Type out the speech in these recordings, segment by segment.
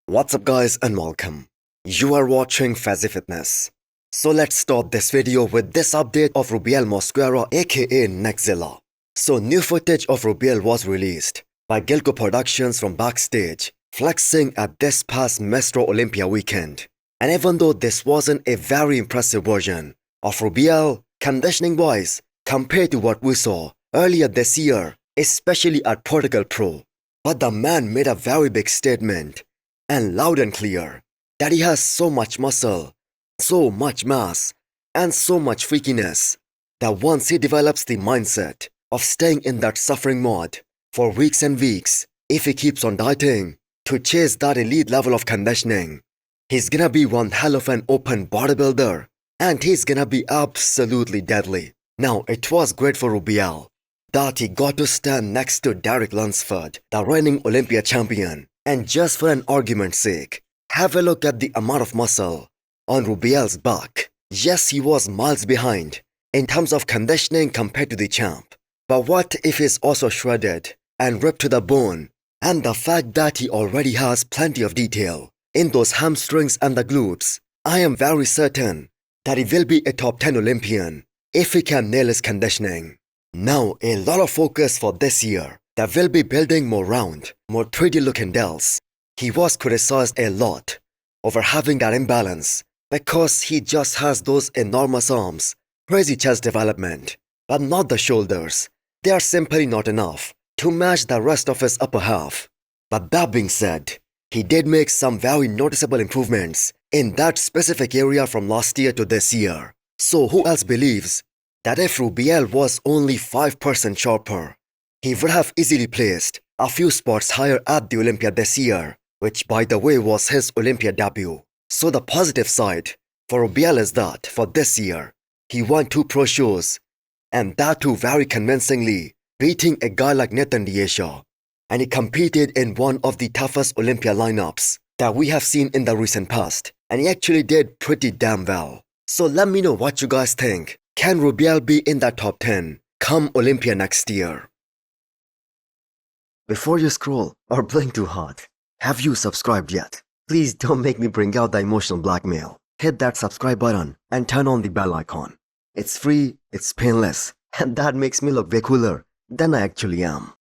What's up guys and welcome. You are watching Fazi Fitness. So let's start this video with this update of Rubiel Mosquera aka Nexzilla. So new footage of Rubiel was released by Gilco Productions from backstage, flexing at this past Metro Olympia weekend. And even though this wasn't a very impressive version of Rubiel, conditioning wise, compared to what we saw earlier this year, especially at Portugal Pro, but the man made a very big statement and loud and clear that he has so much muscle, so much mass, and so much freakiness that once he develops the mindset of staying in that suffering mode for weeks and weeks, if he keeps on dieting to chase that elite level of conditioning, he's gonna be one hell of an open bodybuilder and he's gonna be absolutely deadly. Now, it was great for Rubiel that he got to stand next to Derek Lunsford, the reigning Olympia champion. And just for an argument's sake, have a look at the amount of muscle on Rubiel's back. Yes, he was miles behind in terms of conditioning compared to the champ. But what if he's also shredded and ripped to the bone? And the fact that he already has plenty of detail in those hamstrings and the glutes, I am very certain that he will be a top 10 Olympian if he can nail his conditioning. Now, a lot of focus for this year that will be building more round, more 3D looking delts. He was criticized a lot over having that imbalance because he just has those enormous arms, crazy chest development, but not the shoulders. They are simply not enough to match the rest of his upper half. But that being said, he did make some very noticeable improvements in that specific area from last year to this year. So who else believes that if Rubiel was only 5% sharper, he would have easily placed a few spots higher at the Olympia this year, which by the way was his Olympia debut. So the positive side for Rubiel is that for this year, he won 2 pro shows, and that too very convincingly, beating a guy like Nathan D'Asha. And he competed in one of the toughest Olympia lineups that we have seen in the recent past, and he actually did pretty damn well. So let me know what you guys think. Can Rubiel be in that top 10 come Olympia next year? Before you scroll or blink too hard, have you subscribed yet? Please don't make me bring out the emotional blackmail. Hit that subscribe button and turn on the bell icon. It's free, it's painless, and that makes me look way cooler than I actually am.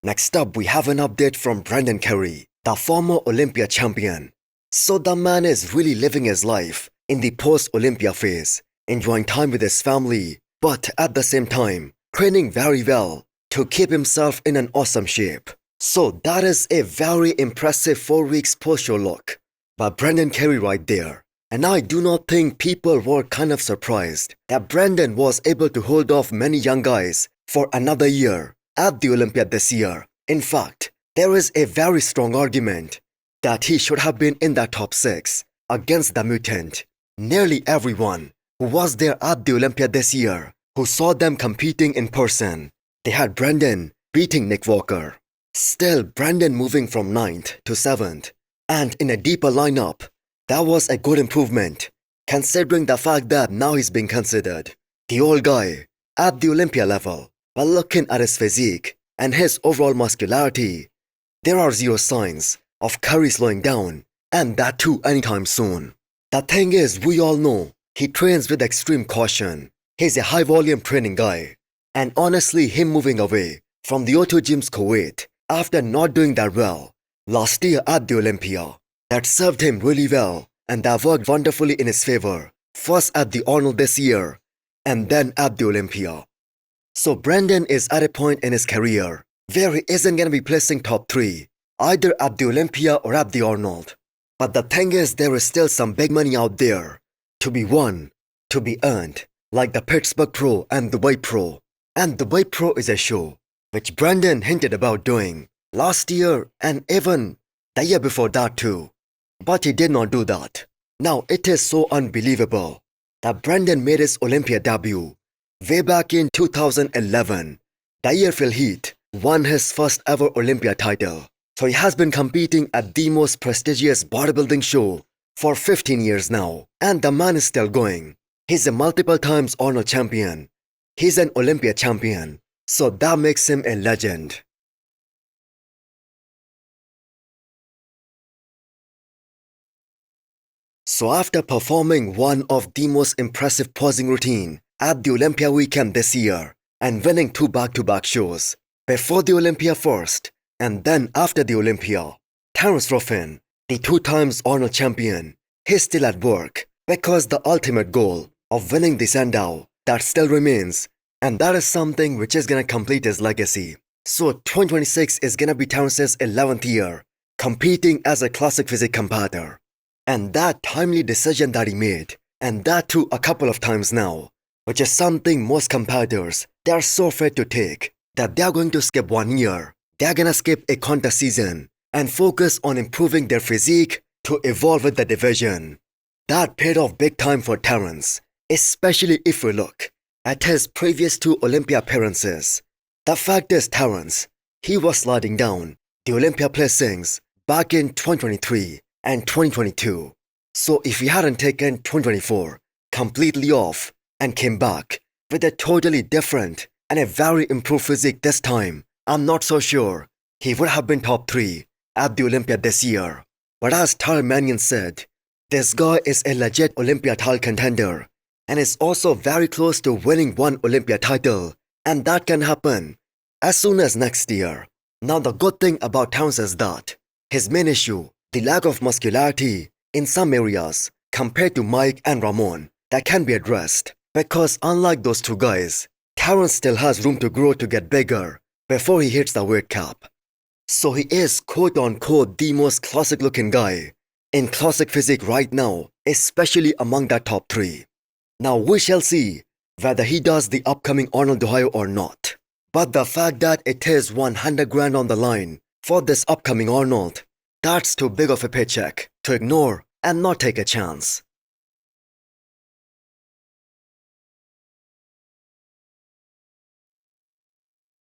Next up, we have an update from Brendan Curry, the former Olympia champion. So the man is really living his life in the post-Olympia phase, enjoying time with his family, but at the same time, training very well to keep himself in an awesome shape. So that is a very impressive 4 weeks post-show look by Brendan Curry right there. And I do not think people were kind of surprised that Brendan was able to hold off many young guys for another year at the Olympia this year. In fact, there is a very strong argument that he should have been in the top 6 against the mutant. Nearly everyone who was there at the Olympia this year, who saw them competing in person, they had Brendan beating Nick Walker. Still, Brendan moving from 9th to 7th, and in a deeper lineup, that was a good improvement, considering the fact that now he's being considered the old guy at the Olympia level. But looking at his physique and his overall muscularity, there are zero signs of Curry slowing down, and that too anytime soon. The thing is, we all know he trains with extreme caution. He's a high volume training guy. And honestly, him moving away from the O2 gyms Kuwait after not doing that well last year at the Olympia, that served him really well and that worked wonderfully in his favor, first at the Arnold this year and then at the Olympia. So Brendan is at a point in his career where he isn't going to be placing top 3, either at the Olympia or at the Arnold. But the thing is, there is still some big money out there to be won, to be earned, like the Pittsburgh Pro and the White Pro. And the White Pro is a show which Brendan hinted about doing last year and even the year before that too. But he did not do that. Now it is so unbelievable that Brendan made his Olympia debut way back in 2011, the year Phil Heath won his first ever Olympia title. So he has been competing at the most prestigious bodybuilding show for 15 years now, and the man is still going. He's a multiple times Arnold champion. He's an Olympia champion, so that makes him a legend. So after performing one of the most impressive posing routine at the Olympia weekend this year and winning 2 back-to-back shows, before the Olympia first and then after the Olympia, Terrence Ruffin, the 2 times Arnold champion, he's still at work because the ultimate goal of winning the Sandow, that still remains, and that is something which is gonna complete his legacy. So 2026 is gonna be Terrence's 11th year competing as a classic physique competitor. And that timely decision that he made, and that too a couple of times now, which is something most competitors, they are so afraid to take, that they are going to skip 1 year, they are gonna skip a contest season, and focus on improving their physique to evolve with the division. That paid off big time for Terrence, especially if we look at his previous 2 Olympia appearances. The fact is Terrence, he was sliding down the Olympia placings back in 2023 and 2022. So if he hadn't taken 2024 completely off and came back with a totally different and a very improved physique this time, I'm not so sure he would have been top 3 at the Olympia this year. But as Tyler Mannion said, this guy is a legit Olympia title contender and is also very close to winning 1 Olympia title, and that can happen as soon as next year. Now the good thing about Terrence is that his main issue, the lack of muscularity in some areas compared to Mike and Ramon, that can be addressed because unlike those 2 guys, Terrence still has room to grow to get bigger before he hits the weight cap. So he is quote-unquote the most classic looking guy in classic physique right now, especially among that top 3. Now we shall see whether he does the upcoming Arnold Ohio or not. But the fact that it is 100 grand on the line for this upcoming Arnold, that's too big of a paycheck to ignore and not take a chance.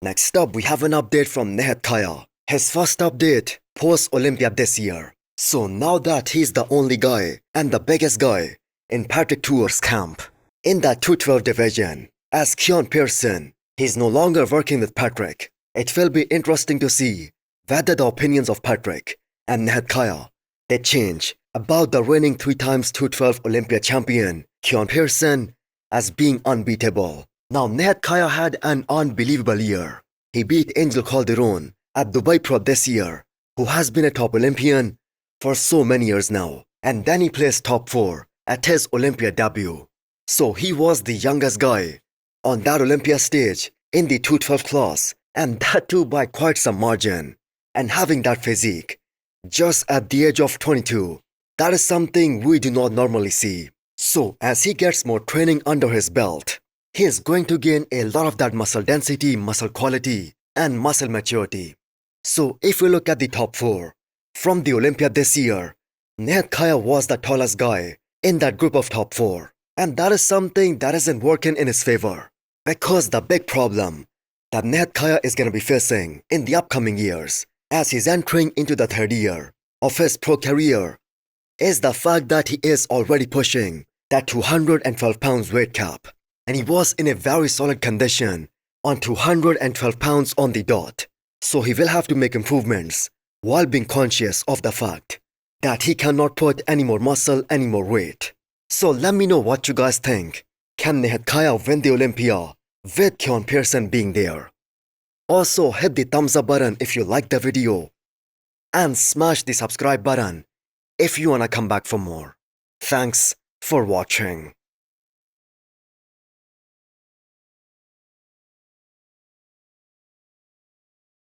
Next up, we have an update from Nihat Kaya. His first update post-Olympia this year. So now that he's the only guy and the biggest guy in Patrick Tuor's camp in that 212 division, as Keon Pearson, he's no longer working with Patrick. It will be interesting to see whether the opinions of Patrick and Nihat Kaya, they change about the reigning 3 times 212 Olympia champion Keon Pearson as being unbeatable. Now Nihat Kaya had an unbelievable year. He beat Angel Calderon at Dubai Pro this year, who has been a top Olympian for so many years now, and then he placed top 4 at his Olympia debut. So he was the youngest guy on that Olympia stage in the 212 class, and that too by quite some margin. And having that physique just at the age of 22, that is something we do not normally see. So as he gets more training under his belt, he is going to gain a lot of that muscle density, muscle quality, and muscle maturity. So if we look at the top 4 from the Olympia this year, Nihat Kaya was the tallest guy in that group of top 4. And that is something that isn't working in his favor. Because the big problem that Nihat Kaya is going to be facing in the upcoming years, as he's entering into the 3rd year of his pro career, is the fact that he is already pushing that 212 pounds weight cap. And he was in a very solid condition on 212 pounds on the dot. So he will have to make improvements while being conscious of the fact that he cannot put any more muscle, any more weight. So let me know what you guys think. Can Nihat Kaya win the Olympia with Keon Pearson being there? Also hit the thumbs up button if you liked the video and smash the subscribe button if you wanna come back for more. Thanks for watching.